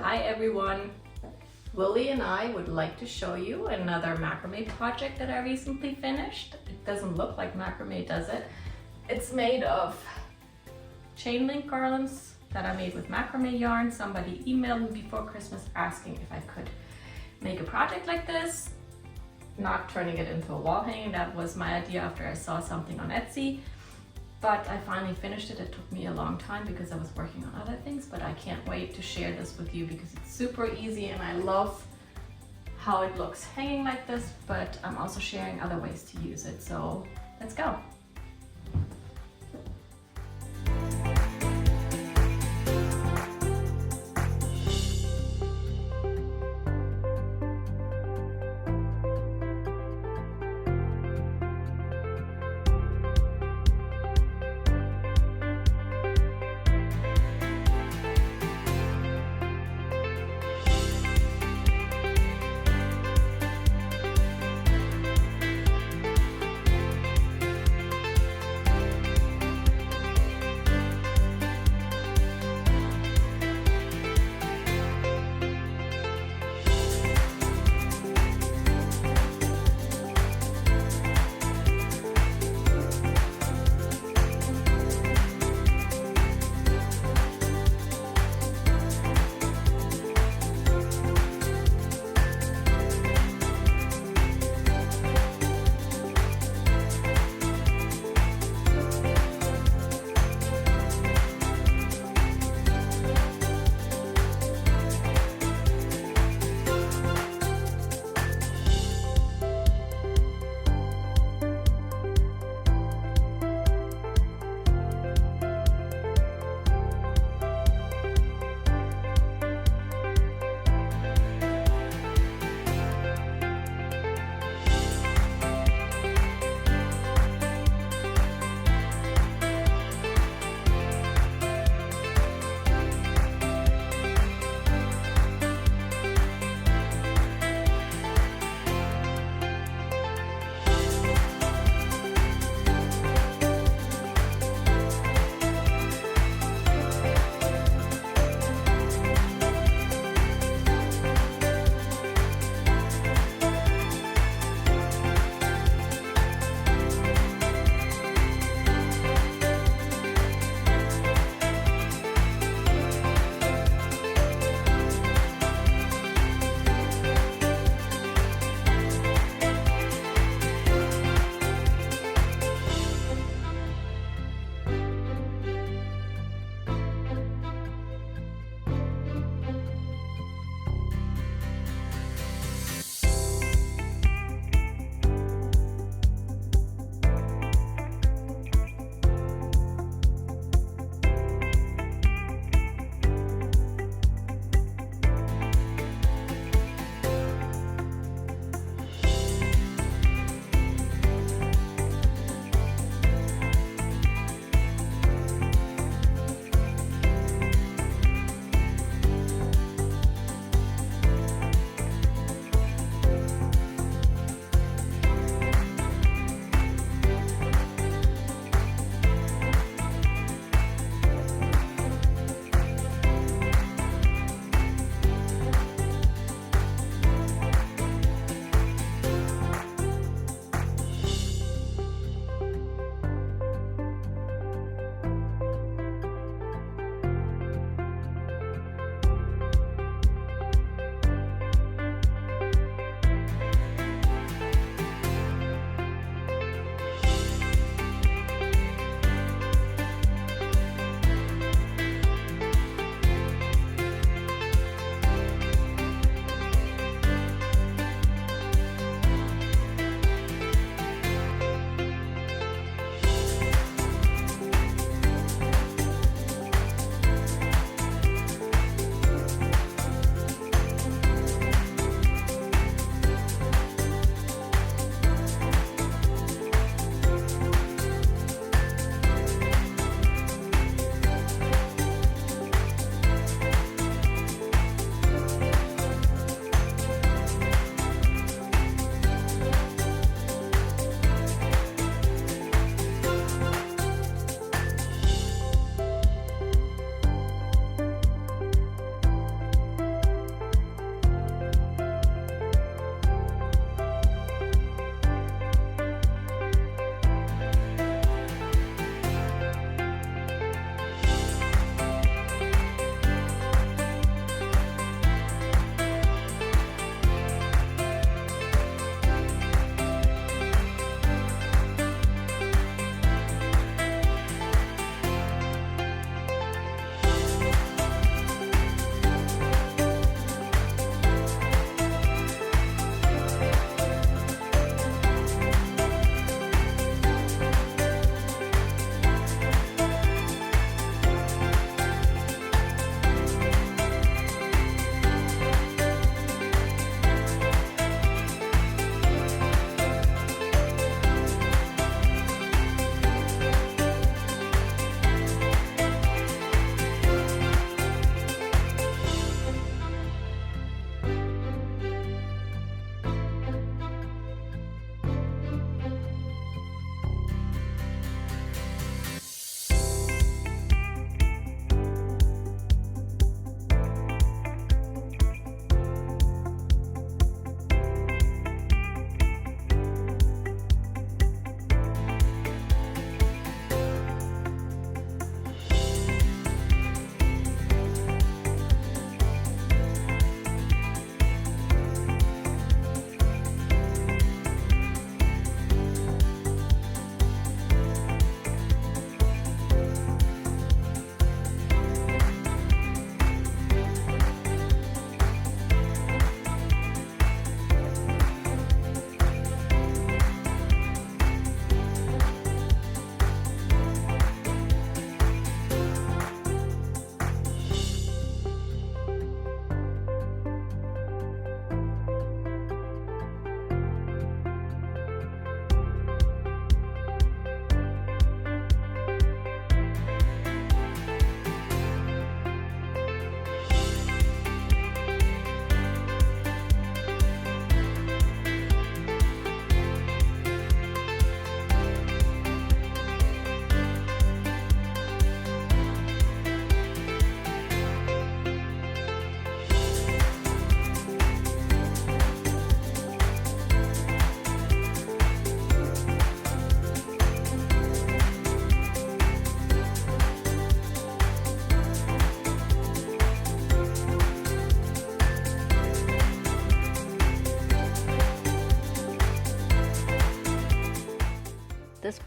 Hi everyone! Willie and I would like to show you another macrame project that I recently finished. It doesn't look like macrame, does it? It's made of chain link garlands that I made with macrame yarn. Somebody emailed me before Christmas asking if I could make a project like this, not turning it into a wall hanging. That was my idea after I saw something on Etsy. But I finally finished it. It took me a long time because I was working on other things, but I can't wait to share this with you because it's super easy and I love how it looks hanging like this, but I'm also sharing other ways to use it. So let's go.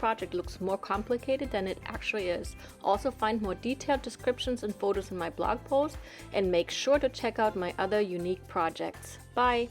project looks more complicated than it actually is. Also find more detailed descriptions and photos in my blog post, and make sure to check out my other unique projects. Bye!